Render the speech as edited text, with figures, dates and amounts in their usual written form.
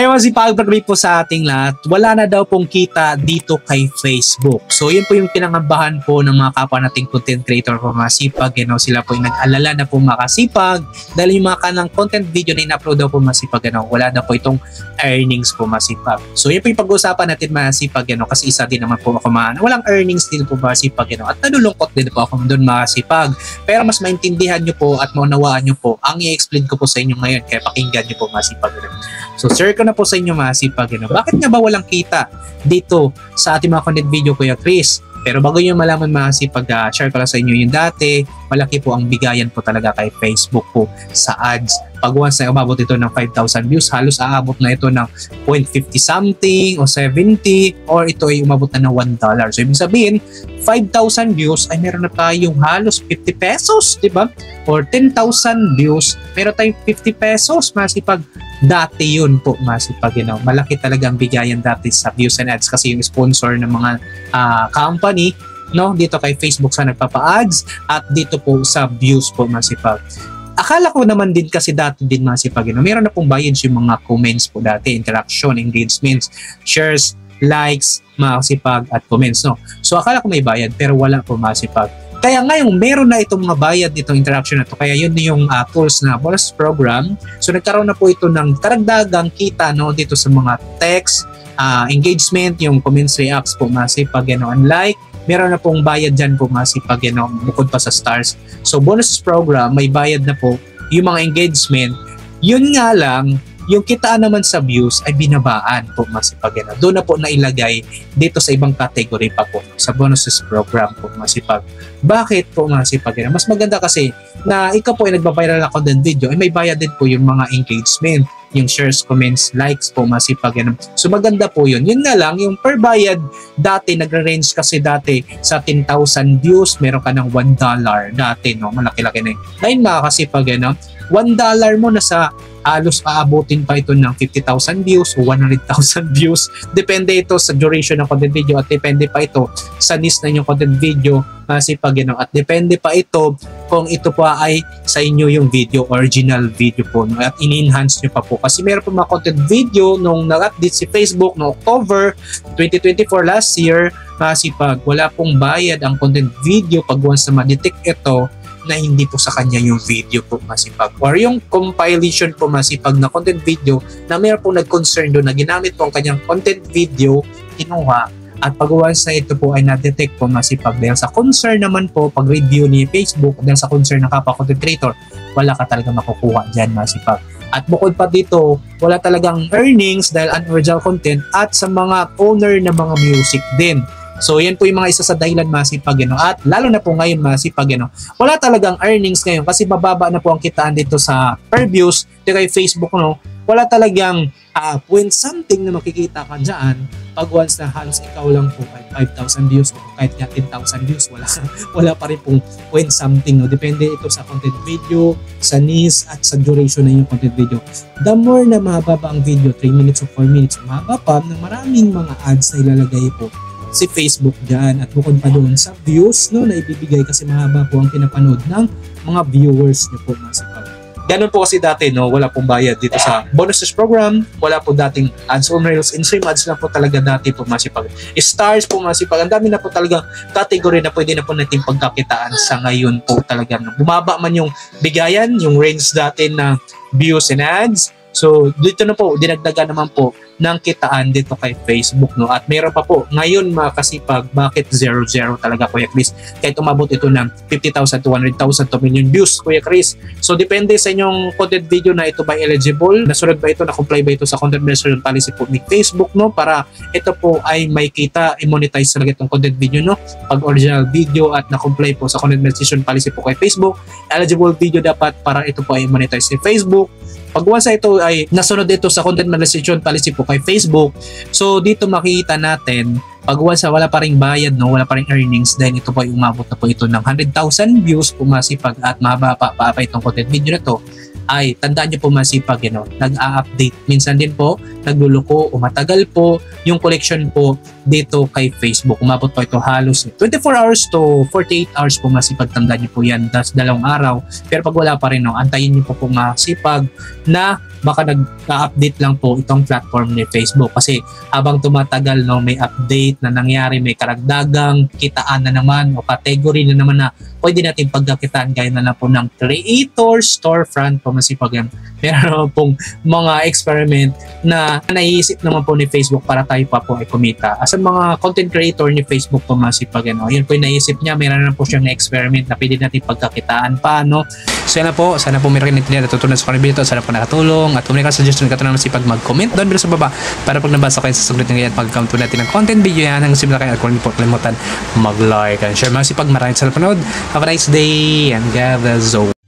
Ngayon si pag-agree po sa ating lahat, wala na daw pong kita dito kay Facebook. So yun po yung pinangambahan po ng mga kapwa nating content creator po masipag. You know, sila po yung nag-alala na po makasipag dahil yung mga kanang content video na in-upload daw po masipag. You know, wala na po itong earnings po masipag. So yun po yung pag-uusapan natin masipag. You know, kasi isa din naman po ako walang earnings din po masipag. You know, at nalulungkot din po ako doon masipag. Pero mas maintindihan nyo po at maunawaan nyo po ang i-explain ko po sa inyo ngayon. Kaya pakinggan nyo po masipag. You know. So share ko na po sa inyo masipag. You know. Bakit nga ba walang kita dito sa ating mga content video, Kuya Chris? Pero bago nyo malaman masipag, share ko lang sa inyo yung dati, malaki po ang bigayan po talaga kay Facebook po sa ads. Pag once na umabot ito ng 5,000 views, halos aabot na ito ng 0.50 something o 70 or ito ay umabot na ng $1. So ibig sabihin, 5,000 views ay meron na tayong halos 50 pesos, di ba? Or 10,000 views, meron tayong 50 pesos masipag. Dati yun po masipag, you know. Malaki talaga ang bigayan dati sa views and ads kasi yung sponsor ng mga company, no, dito kay Facebook sa nagpapa-ads at dito po sa views po masipag. Akala ko naman din kasi dati din masipag, you know, meron na pong bayad yung mga comments po dati, interaction, engagements, shares, likes, masipag at comments, no. So akala ko may bayad pero wala po masipag. Kaya ngayon, meron na itong mga bayad itong interaction na to. Kaya yun yung tools na bonus program. So nagkaroon na po ito ng karagdagang kita, no, dito sa mga text, engagement, yung comments, reacts po masipag, you know, and like. Meron na pong bayad dyan po masipag, you know, bukod pa sa stars. So bonus program, may bayad na po yung mga engagement. Yun nga lang, yung kitaan naman sa views ay binabaan po masipag, you know. Doon na po nailagay dito sa ibang category pa po sa bonuses program po masipag. Bakit po masipag, you know? Mas maganda kasi na ikaw po ay nagbabiral na content video ay may bayad din po yung mga engagement, yung shares, comments, likes po masipag, you know. So maganda po yun. Yun nga lang, yung per bayad dati nagre-range kasi dati sa 10,000 views meron ka ng $1 dati, no, malaki-laki na yun. Ngayon mga kasipag, you know, $1 mo na sa halos aabutin pa ito ng 50,000 views o 100,000 views. Depende ito sa duration ng content video at depende pa ito sa niche na inyong content video masipag, you know. At depende pa ito kung ito pa ay sa inyo yung video, original video po, no? At in-enhance nyo pa po. Kasi meron po mga content video nung nag-update si Facebook noong October 2024 last year, masipag, wala pong bayad ang content video pag once na ma-detect ito na hindi po sa kanya yung video po masipag. Or yung compilation po masipag na content video na mayroon po nag-concern doon na ginamit po ang kanyang content video, kinuha, at pag once na ito po ay na-detect po masipag dahil sa concern naman po pag-review ni Facebook dahil sa concern ng kapwa content creator, wala ka talaga makukuha dyan masipag. At bukod pa dito, wala talagang earnings dahil unoriginal content at sa mga owner ng mga music din. So yan po yung mga isa sa dahilan masipag, you know. At lalo na po ngayon masipag, you know, wala talagang earnings ngayon kasi bababa na po ang kitaan dito sa per views dito kay Facebook, no. Wala talagang point something na makikita ka dyan pag once na halos ikaw lang po ay 5,000 views o kahit nga 10,000 views, wala pa rin pong point something, no. Depende ito sa content video, sa niche at sa duration na yung content video. The more na mahaba ang video, 3 minutes o 4 minutes, mahaba pa na maraming mga ads na ilalagay po si Facebook dyan. At bukod pa doon sa views, no, na ibibigay kasi mahaba po ang pinapanood ng mga viewers nyo po masipag. Ganun po kasi dati, no, wala pong bayad dito sa bonuses program, wala po dating ads on reels, in-stream ads lang po talaga dati po masipag. Stars po masipag, ang dami na po talaga category na pwede na po natin pagkakitaan sa ngayon po talaga. No. Bumaba man yung bigayan, yung range dati na views and ads. So dito na po, dinagdagan naman po ng kitaan dito kay Facebook, no. At meron pa po ngayon mga kasipag, bakit 0-0 talaga Kuya Chris? Kahit umabot ito ng 50,000 to 100,000 to million views Kuya Chris. So depende sa inyong content video na ito ba eligible, nasunod ba ito, na-comply ba ito sa content monetization policy po ni Facebook, no, para ito po ay may kita, i-monetize talaga itong content video, no. Pag original video at na-comply po sa content monetization policy po kay Facebook, eligible video dapat para ito po ay monetize ni Facebook. Pag once ito ay nasunod ito sa content monetization policy po kay Facebook, so dito makikita natin pag once wala pa ring bayad, no, wala pa ring earnings dahil ito po ay umabot na po ito ng 100,000 views po masipag at mahaba pa itong content video na to, ay tandaan nyo po masipag, you know, nag-a-update. Minsan din po, nagluluko o matagal po yung collection po dito kay Facebook. Umabot po ito halos 24 hours to 48 hours po masipag. Tandaan nyo po yan, das 2 araw. Pero pag wala pa rin, no, antayin nyo po masipag na baka nag-update lang po itong platform ni Facebook kasi habang tumatagal no, may update na nangyari, may karagdagang kitaan na naman o category na naman na pwede natin pagkakitaan gaya na lang po ng creator storefront po masipag yan. Meron naman pong mga experiment na naiisip naman po ni Facebook para tayo pa po ay kumita. As mga content creator ni Facebook po masipag yan. Yun po yung naisip niya, meron na po siyang experiment na pwede natin pagkakitaan pa. No? So yan na po, sana po meron natin natutunan sa kanil dito, sana po nakatulong at kung may suggestion ka naman masipag mag-comment down below sa baba para pag nabasa kayo sa susunod na ganyan pag-account natin ng content video yan hanggang simula kayo at kung hindi po kalimutan mag-like and share. Masipag maraming sa panood. Have a nice day and God bless.